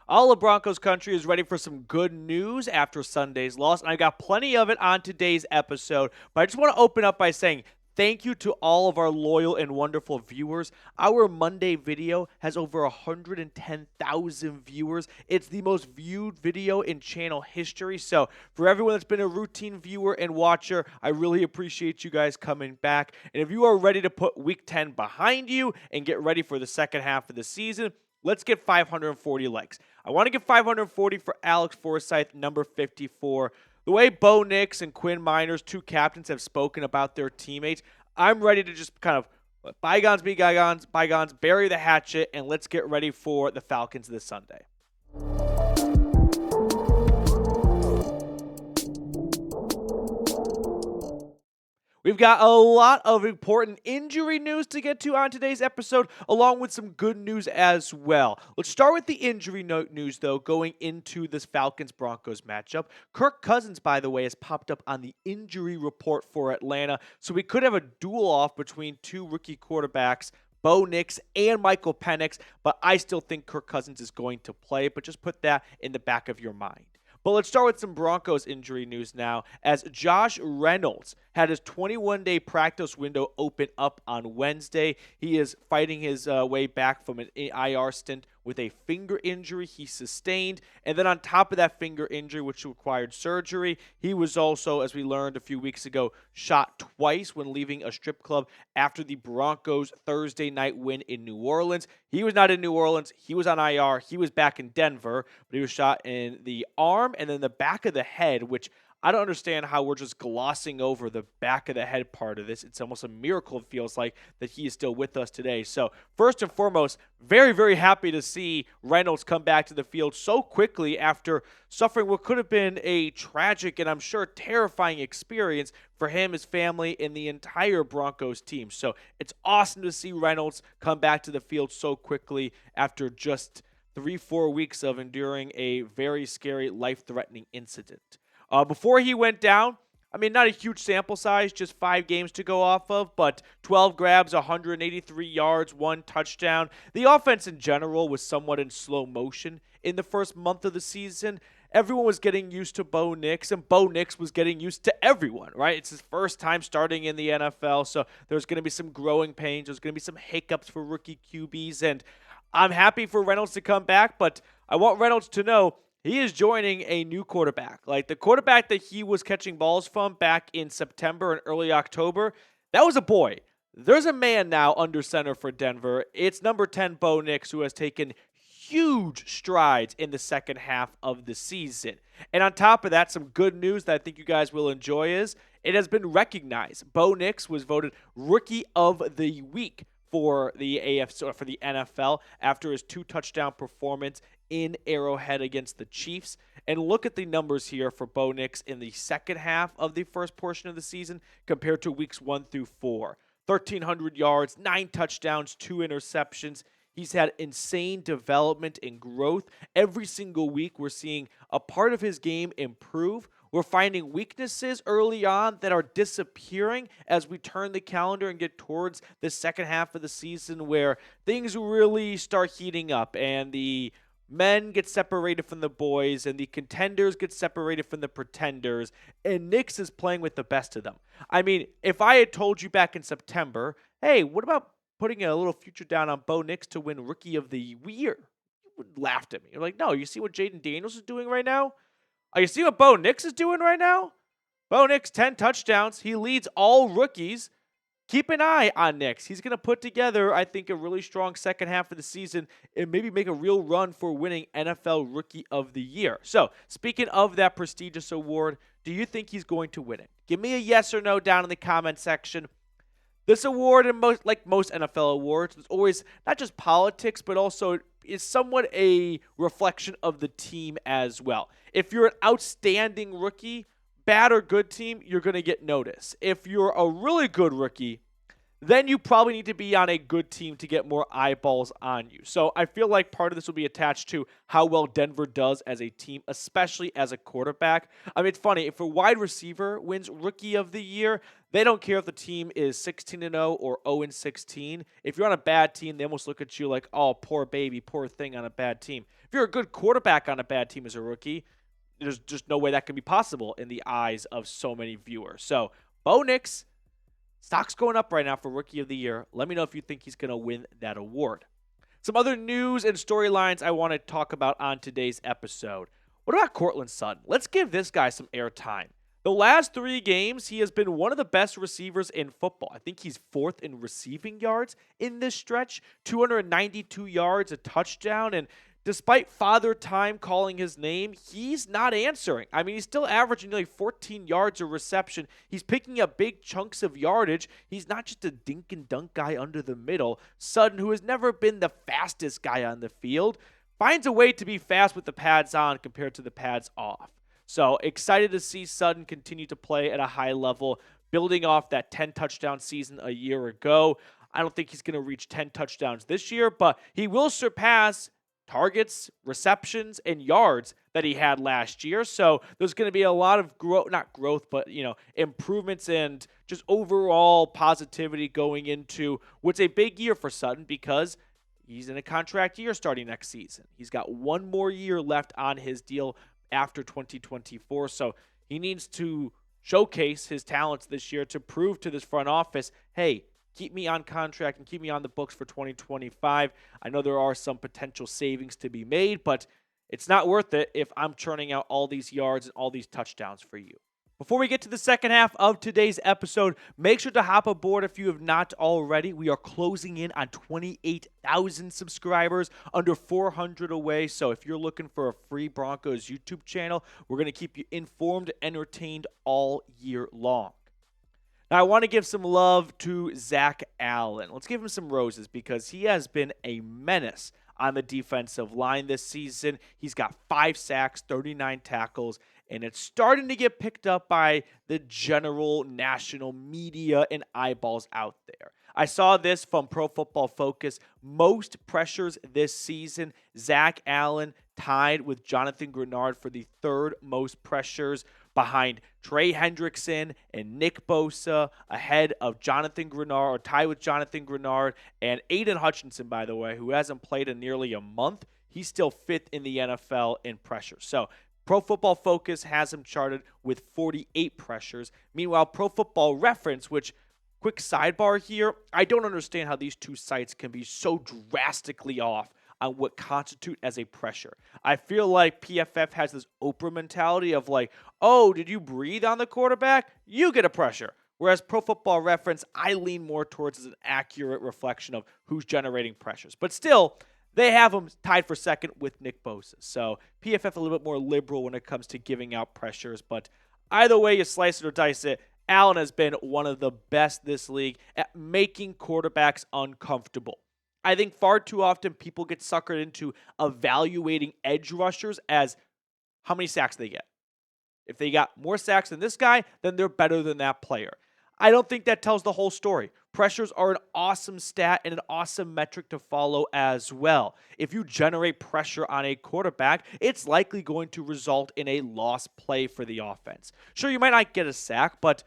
All of Broncos country is ready for some good news after Sunday's loss, and I got plenty of it on today's episode. But I just want to open up by saying thank you to all of our loyal and wonderful viewers. Our Monday video has over 110,000 viewers. It's the most viewed video in channel history. So for everyone that's been a routine viewer and watcher, I really appreciate you guys coming back. And if you are ready to put Week 10 behind you and get ready for the second half of the season, let's get 540 likes. I want to get 540 for Alex Forsyth, number 54. The way Bo Nix and Quinn Miners, two captains, have spoken about their teammates, I'm ready to just kind of let bygones be bygones, bury the hatchet, and let's get ready for the Falcons this Sunday. We've got a lot of important injury news to get to on today's episode, along with some good news as well. Let's start with the injury news, though, going into this Falcons-Broncos matchup. Kirk Cousins, by the way, has popped up on the injury report for Atlanta, so we could have a duel-off between two rookie quarterbacks, Bo Nix and Michael Penix, but I still think Kirk Cousins is going to play, but just put that in the back of your mind. But let's start with some Broncos injury news now, as Josh Reynolds had his 21-day practice window open up on Wednesday. He is fighting his way back from an IR stint with a finger injury he sustained. And then on top of that finger injury, which required surgery, he was also, as we learned a few weeks ago, shot twice when leaving a strip club after the Broncos' Thursday night win in New Orleans. He was not in New Orleans. He was on IR. He was back in Denver, but he was shot in the arm and then the back of the head, which I don't understand how we're just glossing over the back of the head part of this. It's almost a miracle, it feels like, that he is still with us today. So first and foremost, very, very happy to see Reynolds come back to the field so quickly after suffering what could have been a tragic and I'm sure terrifying experience for him, his family, and the entire Broncos team. So it's awesome to see Reynolds come back to the field so quickly after just 3-4 weeks of enduring a very scary, life-threatening incident. Before he went down, I mean, not a huge sample size, just 5 games to go off of, but 12 grabs, 183 yards, 1 touchdown. The offense in general was somewhat in slow motion in the first month of the season. Everyone was getting used to Bo Nix, and Bo Nix was getting used to everyone, right? It's his first time starting in the NFL, so there's going to be some growing pains. There's going to be some hiccups for rookie QBs, and I'm happy for Reynolds to come back, but I want Reynolds to know he is joining a new quarterback. Like the quarterback that he was catching balls from back in September and early October, that was a boy. There's a man now under center for Denver. It's number 10, Bo Nix, who has taken huge strides in the second half of the season. And on top of that, some good news that I think you guys will enjoy is it has been recognized. Bo Nix was voted Rookie of the Week for the AFC, or for the NFL, after his 2-touchdown performance in Arrowhead against the Chiefs. And look at the numbers here for Bo Nix in the second half of the first portion of the season compared to weeks 1 through 4. 1,300 yards, 9 touchdowns, 2 interceptions. He's had insane development and growth. Every single week, we're seeing a part of his game improve. We're finding weaknesses early on that are disappearing as we turn the calendar and get towards the second half of the season where things really start heating up and the men get separated from the boys and the contenders get separated from the pretenders, and Nix is playing with the best of them. I mean, if I had told you back in September, hey, what about putting a little future down on Bo Nix to win Rookie of the Year? You would have laughed at me. You're like, no, you see what Jaden Daniels is doing right now? You see what Bo Nix is doing right now? Bo Nix, 10 touchdowns. He leads all rookies. Keep an eye on Nix. He's going to put together, I think, a really strong second half of the season and maybe make a real run for winning NFL Rookie of the Year. So, speaking of that prestigious award, do you think he's going to win it? Give me a yes or no down in the comment section. This award, and like most NFL awards, is always not just politics, but also is somewhat a reflection of the team as well. If you're an outstanding rookie, bad or good team, you're going to get noticed. If you're a really good rookie, then you probably need to be on a good team to get more eyeballs on you. So I feel like part of this will be attached to how well Denver does as a team, especially as a quarterback. I mean, it's funny. If a wide receiver wins Rookie of the Year, They don't care if the team is 16-0 or 0-16. If you're on a bad team, they almost look at you like, oh, poor baby, poor thing on a bad team. If you're a good quarterback on a bad team as a rookie, there's just no way that can be possible in the eyes of so many viewers. So, Bo Nix, stock's going up right now for Rookie of the Year. Let me know if you think he's going to win that award. Some other news and storylines I want to talk about on today's episode. What about Courtland Sutton? Let's give this guy some airtime. The last 3 games, he has been one of the best receivers in football. I think he's 4th in receiving yards in this stretch, 292 yards, a touchdown, and despite Father Time calling his name, he's not answering. I mean, he's still averaging nearly 14 yards a reception. He's picking up big chunks of yardage. He's not just a dink and dunk guy under the middle. Sutton, who has never been the fastest guy on the field, finds a way to be fast with the pads on compared to the pads off. So excited to see Sutton continue to play at a high level, building off that 10 touchdown season a year ago. I don't think he's going to reach 10 touchdowns this year, but he will surpass targets, receptions, and yards that he had last year. So there's going to be a lot of improvements and just overall positivity going into what's a big year for Sutton because he's in a contract year starting next season. He's got 1 more year left on his deal after 2024. So he needs to showcase his talents this year to prove to this front office, hey, keep me on contract and keep me on the books for 2025. I know there are some potential savings to be made, but it's not worth it if I'm churning out all these yards and all these touchdowns for you. Before we get to the second half of today's episode, make sure to hop aboard if you have not already. We are closing in on 28,000 subscribers, under 400 away. So if you're looking for a free Broncos YouTube channel, we're going to keep you informed and entertained all year long. Now, I want to give some love to Zack Allen. Let's give him some roses because he has been a menace on the defensive line this season. He's got 5 sacks, 39 tackles, and it's starting to get picked up by the general national media and eyeballs out there. I saw this from Pro Football Focus. Most pressures this season, Zack Allen tied with Jonathan Greenard for the 3rd most pressures, behind Trey Hendrickson and Nick Bosa, ahead of Jonathan Greenard, or tied with Jonathan Greenard, and Aidan Hutchinson, by the way, who hasn't played in nearly a month. He's still 5th in the NFL in pressure. So Pro Football Focus has him charted with 48 pressures. Meanwhile, Pro Football Reference, which, quick sidebar here, I don't understand how these two sites can be so drastically off on what constitute as a pressure. I feel like PFF has this Oprah mentality of like, oh, did you breathe on the quarterback? You get a pressure. Whereas Pro Football Reference, I lean more towards as an accurate reflection of who's generating pressures. But still, they have him tied for 2nd with Nick Bosa. So PFF a little bit more liberal when it comes to giving out pressures. But either way you slice it or dice it, Allen has been one of the best this league at making quarterbacks uncomfortable. I think far too often people get suckered into evaluating edge rushers as how many sacks they get. If they got more sacks than this guy, then they're better than that player. I don't think that tells the whole story. Pressures are an awesome stat and an awesome metric to follow as well. If you generate pressure on a quarterback, it's likely going to result in a lost play for the offense. Sure, you might not get a sack, but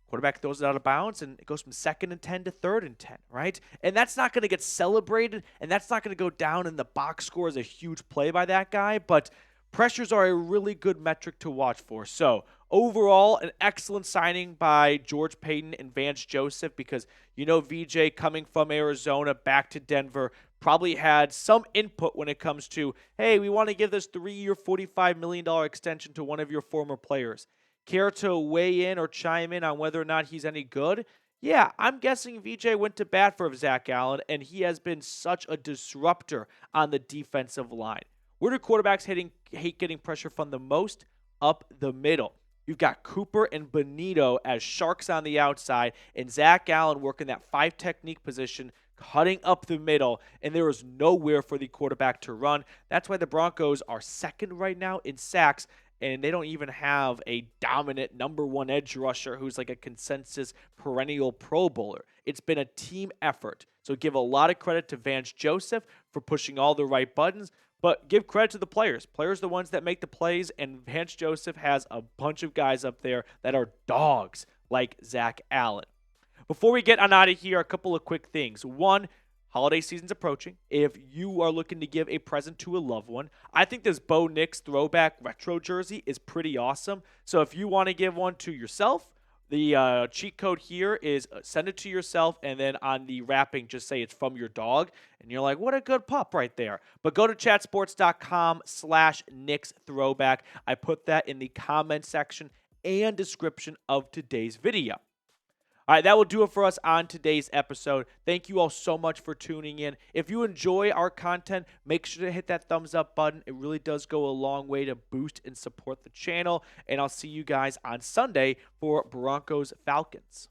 quarterback throws it out of bounds, and it goes from 2nd and 10 to 3rd and 10, right? And that's not going to get celebrated, and that's not going to go down in the box score as a huge play by that guy, but pressures are a really good metric to watch for. So overall, an excellent signing by George Paton and Vance Joseph because, VJ coming from Arizona back to Denver probably had some input when it comes to, hey, we want to give this 3-year, $45 million extension to one of your former players. Care to weigh in or chime in on whether or not he's any good? Yeah, I'm guessing VJ went to bat for Zack Allen, and he has been such a disruptor on the defensive line. Where do quarterbacks hate getting pressure from the most? Up the middle. You've got Cooper and Benito as sharks on the outside, and Zack Allen working that 5 technique position, cutting up the middle, and there is nowhere for the quarterback to run. That's why the Broncos are 2nd right now in sacks, and they don't even have a dominant number 1 edge rusher who's like a consensus perennial Pro Bowler. It's been a team effort. So give a lot of credit to Vance Joseph for pushing all the right buttons, but give credit to the players. Players are the ones that make the plays, and Vance Joseph has a bunch of guys up there that are dogs like Zack Allen. Before we get on out of here, a couple of quick things. One, holiday season's approaching. If you are looking to give a present to a loved one, I think this Bo Nix throwback retro jersey is pretty awesome. So if you want to give one to yourself, the cheat code here is send it to yourself, and then on the wrapping, just say it's from your dog. And you're like, what a good pup right there. But go to chatsports.com/Nix throwback. I put that in the comment section and description of today's video. All right, that will do it for us on today's episode. Thank you all so much for tuning in. If you enjoy our content, make sure to hit that thumbs up button. It really does go a long way to boost and support the channel. And I'll see you guys on Sunday for Broncos Falcons.